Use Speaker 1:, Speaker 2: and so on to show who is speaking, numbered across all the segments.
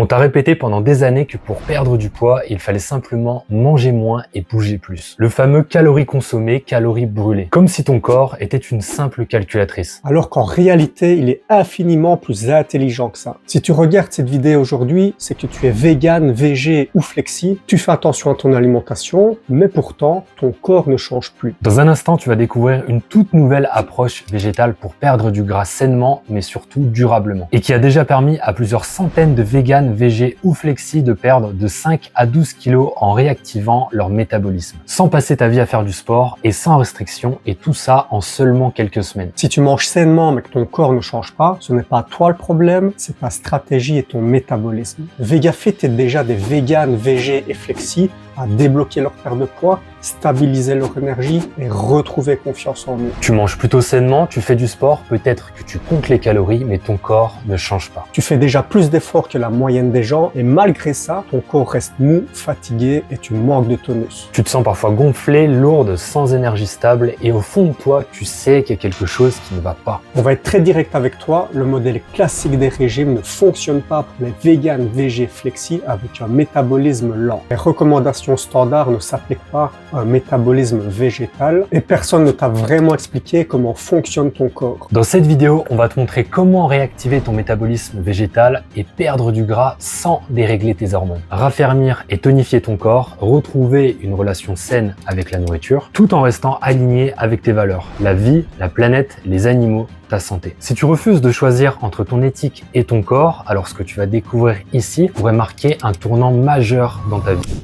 Speaker 1: On t'a répété pendant des années que pour perdre du poids, il fallait simplement manger moins et bouger plus. Le fameux calories consommées, calories brûlées. Comme si ton corps était une simple calculatrice.
Speaker 2: Alors qu'en réalité, il est infiniment plus intelligent que ça. Si tu regardes cette vidéo aujourd'hui, c'est que tu es vegan, végé ou flexi, tu fais attention à ton alimentation, mais pourtant, ton corps ne change plus.
Speaker 1: Dans un instant, tu vas découvrir une toute nouvelle approche végétale pour perdre du gras sainement, mais surtout durablement. Et qui a déjà permis à plusieurs centaines de véganes, végés ou flexi de perdre de 5 à 12 kilos en réactivant leur métabolisme. Sans passer ta vie à faire du sport et sans restriction, et tout ça en seulement quelques semaines.
Speaker 2: Si tu manges sainement mais que ton corps ne change pas, ce n'est pas toi le problème, c'est ta stratégie et ton métabolisme. VegaFit aide déjà des véganes, végés et flexi à débloquer leur perte de poids, stabiliser leur énergie et retrouver confiance en eux.
Speaker 1: Tu manges plutôt sainement, tu fais du sport, peut-être que tu comptes les calories, mais ton corps ne change pas.
Speaker 2: Tu fais déjà plus d'efforts que la moyenne des gens et malgré ça, ton corps reste mou, fatigué et tu manques de tonus.
Speaker 1: Tu te sens parfois gonflé, lourde, sans énergie stable et au fond de toi, tu sais qu'il y a quelque chose qui ne va pas.
Speaker 2: On va être très direct avec toi, le modèle classique des régimes ne fonctionne pas pour les véganes, végés, flexi avec un métabolisme lent. Les recommandations standards ne s'appliquent pas à un métabolisme végétal et personne ne t'a vraiment expliqué comment fonctionne ton corps.
Speaker 1: Dans cette vidéo, on va te montrer comment réactiver ton métabolisme végétal et perdre du gras sans dérégler tes hormones. Raffermir et tonifier ton corps, retrouver une relation saine avec la nourriture, tout en restant aligné avec tes valeurs, la vie, la planète, les animaux, ta santé. Si tu refuses de choisir entre ton éthique et ton corps, alors ce que tu vas découvrir ici pourrait marquer un tournant majeur dans ta vie.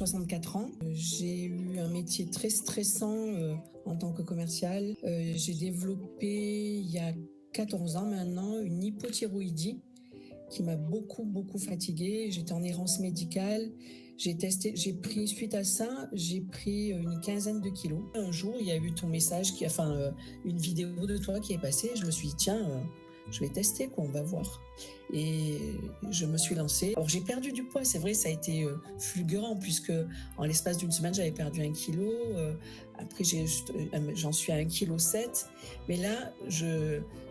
Speaker 3: 64 ans. J'ai eu un métier très stressant en tant que commercial. J'ai développé il y a 14 ans maintenant une hypothyroïdie qui m'a beaucoup fatiguée. J'étais en errance médicale. Suite à ça, j'ai pris une quinzaine de kilos. Un jour, il y a eu ton message, une vidéo de toi qui est passée. Je me suis dit, tiens, je vais tester, quoi, on va voir. Et je me suis lancée. Alors j'ai perdu du poids, c'est vrai, ça a été fulgurant puisque en l'espace d'une semaine, j'avais perdu 1 kilo. Après, j'en suis à 1,7 kg. Mais là,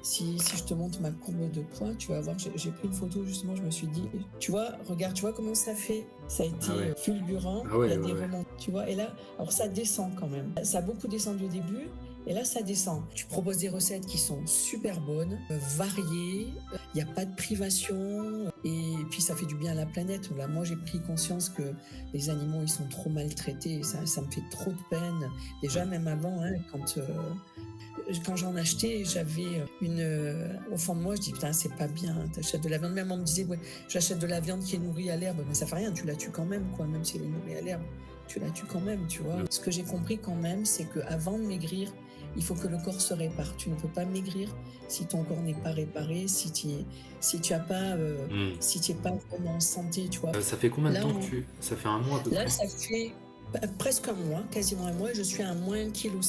Speaker 3: si je te montre ma courbe de poids, tu vas voir, j'ai pris une photo justement, je me suis dit, tu vois, regarde, tu vois comment ça fait. Ça a été fulgurant, il y a des remontées, tu vois. Et là, alors ça descend quand même. Ça a beaucoup descendu au début. Et là, ça descend. Tu proposes des recettes qui sont super bonnes, variées, il n'y a pas de privation, et puis ça fait du bien à la planète. Là, moi, j'ai pris conscience que les animaux, ils sont trop maltraités, ça me fait trop de peine. Déjà, même avant, hein, quand j'en achetais, j'avais au fond de moi, je dis, putain, c'est pas bien, t'achètes de la viande. Même on me disait, ouais, j'achète de la viande qui est nourrie à l'herbe, mais ça fait rien, tu la tues quand même, quoi, même si elle est nourrie à l'herbe. Tu la tues quand même, tu vois. Ce que j'ai compris quand même, c'est qu'avant de maigrir, il faut que le corps se répare. Tu ne peux pas maigrir si ton corps n'est pas réparé, si tu n'es pas vraiment en santé, tu vois.
Speaker 1: Ça fait combien de temps que ça fait un mois à peu près?
Speaker 3: Là, ça fait presque un mois, quasiment un mois, et je suis à moins 1,7 kg.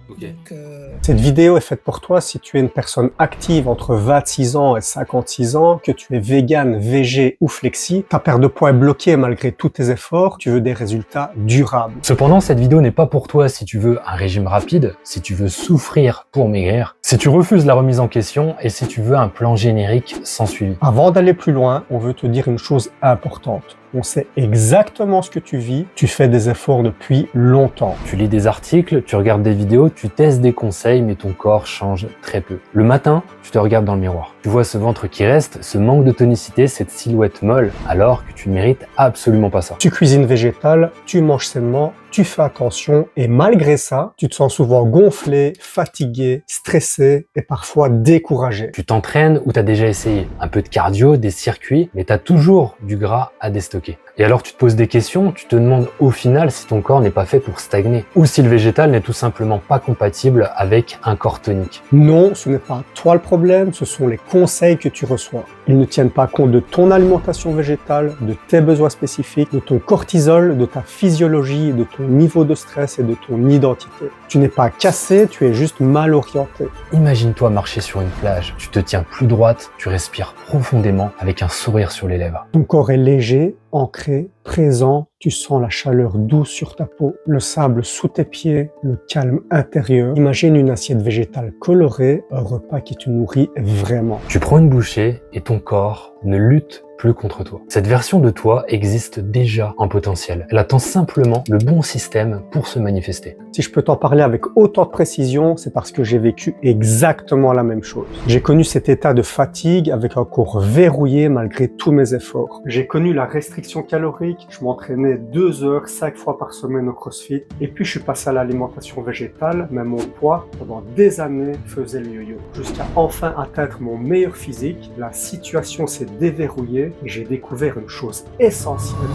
Speaker 1: Okay.
Speaker 3: Donc,
Speaker 2: Cette vidéo est faite pour toi si tu es une personne active entre 26 ans et 56 ans, que tu es vegan, végé ou flexi, ta perte de poids est bloquée malgré tous tes efforts, tu veux des résultats durables.
Speaker 1: Cependant, cette vidéo n'est pas pour toi si tu veux un régime rapide, si tu veux souffrir pour maigrir, si tu refuses la remise en question et si tu veux un plan générique sans suivi.
Speaker 2: Avant d'aller plus loin, on veut te dire une chose importante. On sait exactement ce que tu vis, tu fais des efforts depuis longtemps.
Speaker 1: Tu lis des articles, tu regardes des vidéos, tu testes des conseils, mais ton corps change très peu. Le matin, tu te regardes dans le miroir. Tu vois ce ventre qui reste, ce manque de tonicité, cette silhouette molle, alors que tu ne mérites absolument pas ça.
Speaker 2: Tu cuisines végétal, tu manges sainement, tu fais attention et malgré ça, tu te sens souvent gonflé, fatigué, stressé et parfois découragé.
Speaker 1: Tu t'entraînes ou tu as déjà essayé un peu de cardio, des circuits, mais tu as toujours du gras à déstocker. Et alors tu te poses des questions, tu te demandes au final si ton corps n'est pas fait pour stagner ou si le végétal n'est tout simplement pas compatible avec un corps tonique.
Speaker 2: Non, ce n'est pas toi le problème, ce sont les conseils que tu reçois. Ils ne tiennent pas compte de ton alimentation végétale, de tes besoins spécifiques, de ton cortisol, de ta physiologie, de ton niveau de stress et de ton identité. Tu n'es pas cassé, tu es juste mal orienté.
Speaker 1: Imagine-toi marcher sur une plage, tu te tiens plus droite, tu respires profondément avec un sourire sur les lèvres.
Speaker 2: Ton corps est léger, ancré, présent, tu sens la chaleur douce sur ta peau, le sable sous tes pieds, le calme intérieur. Imagine une assiette végétale colorée, un repas qui te nourrit vraiment.
Speaker 1: Tu prends une bouchée et ton corps ne lutte plus contre toi. Cette version de toi existe déjà en potentiel. Elle attend simplement le bon système pour se manifester.
Speaker 2: Si je peux t'en parler avec autant de précision, c'est parce que j'ai vécu exactement la même chose. J'ai connu cet état de fatigue avec un corps verrouillé malgré tous mes efforts. J'ai connu la restriction calorique, je m'entraînais 2 heures, 5 fois par semaine au CrossFit. Et puis je suis passé à l'alimentation végétale, mais mon poids, pendant des années, faisait le yo-yo. Jusqu'à enfin atteindre mon meilleur physique, la situation s'est déverrouillée et j'ai découvert une chose essentielle.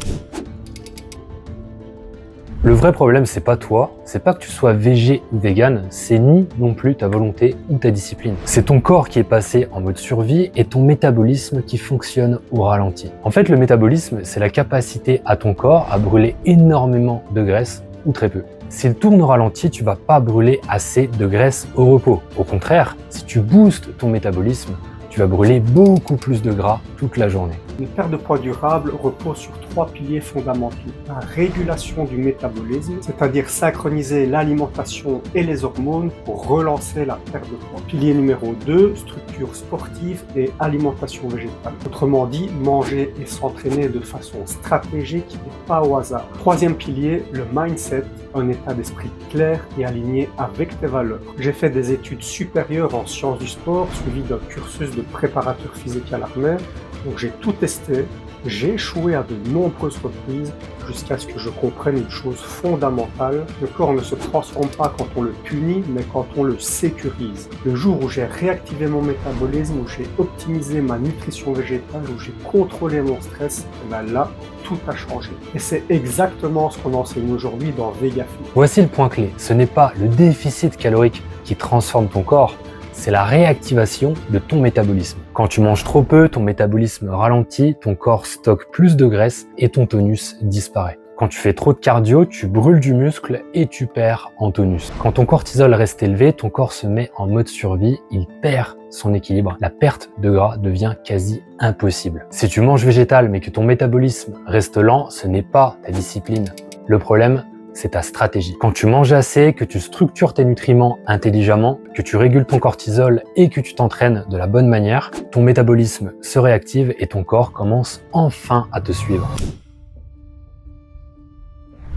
Speaker 1: Le vrai problème, c'est pas toi, c'est pas que tu sois végé ou vegan, c'est ni non plus ta volonté ou ta discipline. C'est ton corps qui est passé en mode survie et ton métabolisme qui fonctionne au ralenti. En fait, le métabolisme, c'est la capacité à ton corps à brûler énormément de graisse ou très peu. S'il tourne au ralenti, tu vas pas brûler assez de graisse au repos. Au contraire, si tu boostes ton métabolisme, tu vas brûler beaucoup plus de gras toute la journée.
Speaker 2: Une perte de poids durable repose sur 3 piliers fondamentaux. La régulation du métabolisme, c'est-à-dire synchroniser l'alimentation et les hormones pour relancer la perte de poids. Pilier numéro 2, structure sportive et alimentation végétale. Autrement dit, manger et s'entraîner de façon stratégique et pas au hasard. Troisième pilier, le mindset, un état d'esprit clair et aligné avec tes valeurs. J'ai fait des études supérieures en sciences du sport, suivi d'un cursus de préparateur physique à l'armée. Donc j'ai tout testé, j'ai échoué à de nombreuses reprises jusqu'à ce que je comprenne une chose fondamentale. Le corps ne se transforme pas quand on le punit, mais quand on le sécurise. Le jour où j'ai réactivé mon métabolisme, où j'ai optimisé ma nutrition végétale, où j'ai contrôlé mon stress, et bien là, tout a changé. Et c'est exactement ce qu'on enseigne aujourd'hui dans VegaFit.
Speaker 1: Voici le point clé, ce n'est pas le déficit calorique qui transforme ton corps, c'est la réactivation de ton métabolisme. Quand tu manges trop peu, ton métabolisme ralentit, ton corps stocke plus de graisse et ton tonus disparaît. Quand tu fais trop de cardio, tu brûles du muscle et tu perds en tonus. Quand ton cortisol reste élevé, ton corps se met en mode survie, il perd son équilibre. La perte de gras devient quasi impossible. Si tu manges végétal mais que ton métabolisme reste lent, ce n'est pas ta discipline. Le problème, c'est ta stratégie. Quand tu manges assez, que tu structures tes nutriments intelligemment, que tu régules ton cortisol et que tu t'entraînes de la bonne manière, ton métabolisme se réactive et ton corps commence enfin à te suivre.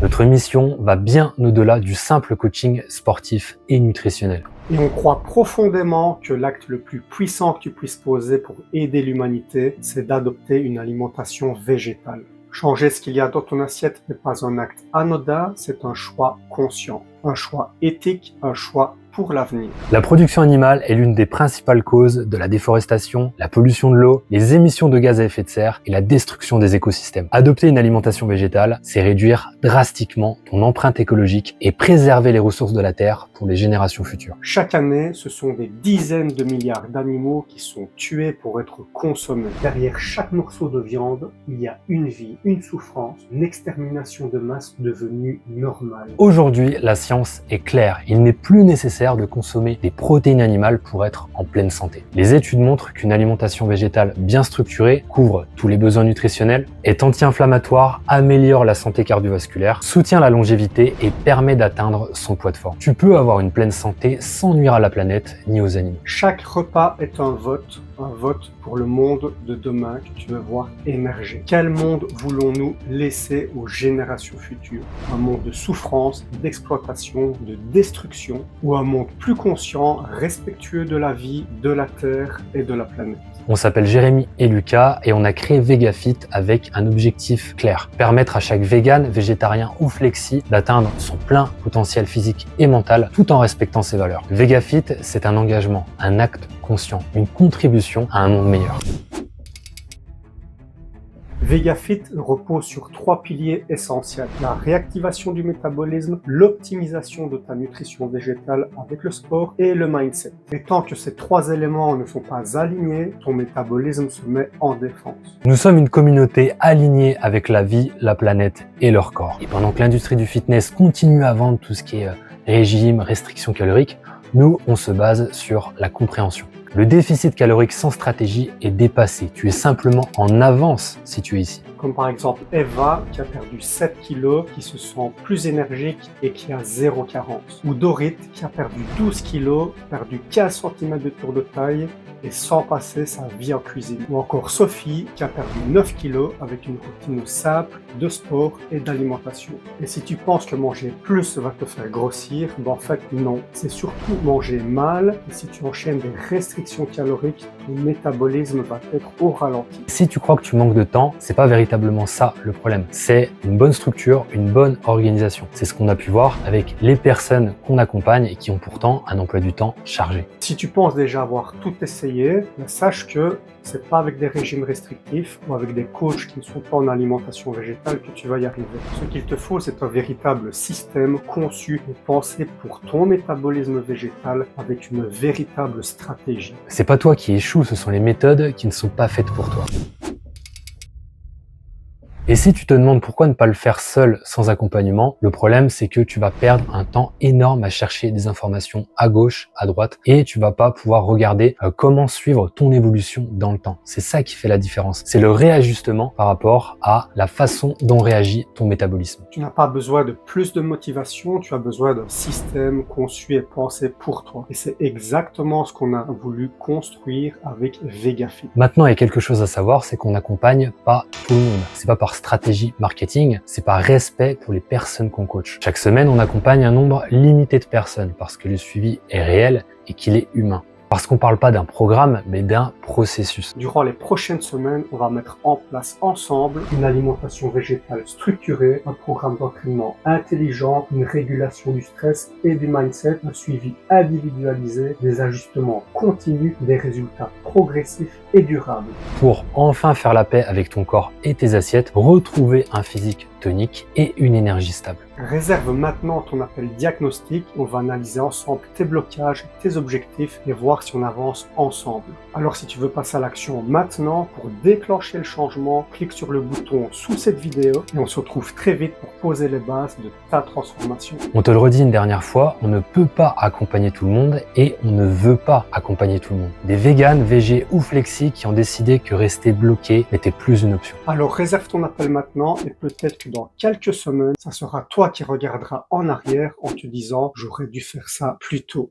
Speaker 1: Notre mission va bien au-delà du simple coaching sportif et nutritionnel.
Speaker 2: Et on croit profondément que l'acte le plus puissant que tu puisses poser pour aider l'humanité, c'est d'adopter une alimentation végétale. Changer ce qu'il y a dans ton assiette n'est pas un acte anodin, c'est un choix conscient, un choix éthique, un choix pour l'avenir.
Speaker 1: La production animale est l'une des principales causes de la déforestation, la pollution de l'eau, les émissions de gaz à effet de serre et la destruction des écosystèmes. Adopter une alimentation végétale, c'est réduire drastiquement ton empreinte écologique et préserver les ressources de la Terre pour les générations futures.
Speaker 2: Chaque année, ce sont des dizaines de milliards d'animaux qui sont tués pour être consommés. Derrière chaque morceau de viande, il y a une vie, une souffrance, une extermination de masse devenue normale.
Speaker 1: Aujourd'hui, la science est claire. Il n'est plus nécessaire de consommer des protéines animales pour être en pleine santé. Les études montrent qu'une alimentation végétale bien structurée couvre tous les besoins nutritionnels, est anti-inflammatoire, améliore la santé cardiovasculaire, soutient la longévité et permet d'atteindre son poids de forme. Tu peux avoir une pleine santé sans nuire à la planète ni aux animaux.
Speaker 2: Chaque repas est un vote pour le monde de demain que tu veux voir émerger. Quel monde voulons-nous laisser aux générations futures? Un monde de souffrance, d'exploitation, de destruction, ou un monde plus conscient, respectueux de la vie, de la terre et de la planète?
Speaker 1: On s'appelle Jérémy et Lucas et on a créé VegaFit avec un objectif clair. Permettre à chaque vegan, végétarien ou flexi d'atteindre son plein potentiel physique et mental tout en respectant ses valeurs. VegaFit, c'est un engagement, un acte conscient, une contribution à un monde meilleur.
Speaker 2: VegaFit repose sur 3 piliers essentiels. La réactivation du métabolisme, l'optimisation de ta nutrition végétale avec le sport et le mindset. Et tant que ces 3 éléments ne sont pas alignés, ton métabolisme se met en défense.
Speaker 1: Nous sommes une communauté alignée avec la vie, la planète et leur corps. Et pendant que l'industrie du fitness continue à vendre tout ce qui est régime, restriction calorique, nous, on se base sur la compréhension. Le déficit calorique sans stratégie est dépassé. Tu es simplement en avance si tu es ici.
Speaker 2: comme par exemple Eva qui a perdu 7 kilos, qui se sent plus énergique et qui a zéro carence. Ou Dorit qui a perdu 12 kilos, perdu 15 cm de tour de taille et sans passer sa vie en cuisine. Ou encore Sophie qui a perdu 9 kilos avec une routine simple de sport et d'alimentation. Et si tu penses que manger plus va te faire grossir, ben en fait non. C'est surtout manger mal et si tu enchaînes des restrictions caloriques, ton métabolisme va être au ralenti.
Speaker 1: Si tu crois que tu manques de temps, c'est pas véritablement ça le problème. C'est une bonne structure, une bonne organisation. C'est ce qu'on a pu voir avec les personnes qu'on accompagne et qui ont pourtant un emploi du temps chargé.
Speaker 2: Si tu penses déjà avoir tout essayé, ben sache que c'est pas avec des régimes restrictifs ou avec des coachs qui ne sont pas en alimentation végétale que tu vas y arriver. Ce qu'il te faut, c'est un véritable système conçu et pensé pour ton métabolisme végétal avec une véritable stratégie.
Speaker 1: C'est pas toi qui échoue, ce sont les méthodes qui ne sont pas faites pour toi. Et si tu te demandes pourquoi ne pas le faire seul sans accompagnement, le problème c'est que tu vas perdre un temps énorme à chercher des informations à gauche, à droite et tu vas pas pouvoir regarder comment suivre ton évolution dans le temps. C'est ça qui fait la différence. C'est le réajustement par rapport à la façon dont réagit ton métabolisme.
Speaker 2: Tu n'as pas besoin de plus de motivation, tu as besoin d'un système conçu et pensé pour toi. Et c'est exactement ce qu'on a voulu construire avec VegaFit.
Speaker 1: Maintenant, il y a quelque chose à savoir, c'est qu'on n'accompagne pas tout le monde. C'est pas par stratégie marketing, c'est par respect pour les personnes qu'on coach. Chaque semaine, on accompagne un nombre limité de personnes parce que le suivi est réel et qu'il est humain. Parce qu'on parle pas d'un programme, mais d'un processus.
Speaker 2: Durant les prochaines semaines, on va mettre en place ensemble une alimentation végétale structurée, un programme d'entraînement intelligent, une régulation du stress et du mindset, un suivi individualisé, des ajustements continus, des résultats progressifs et durables.
Speaker 1: Pour enfin faire la paix avec ton corps et tes assiettes, retrouver un physique tonique et une énergie stable.
Speaker 2: Réserve maintenant ton appel diagnostic. On va analyser ensemble tes blocages, tes objectifs et voir si on avance ensemble. Alors si tu veux passer à l'action maintenant, pour déclencher le changement, clique sur le bouton sous cette vidéo et on se retrouve très vite pour poser les bases de ta transformation.
Speaker 1: On te le redit une dernière fois, on ne peut pas accompagner tout le monde et on ne veut pas accompagner tout le monde. Des véganes, végés ou flexi qui ont décidé que rester bloqué n'était plus une option.
Speaker 2: Alors réserve ton appel maintenant et peut-être que dans quelques semaines, ça sera toi qui regarderas en arrière en te disant « j'aurais dû faire ça plus tôt ».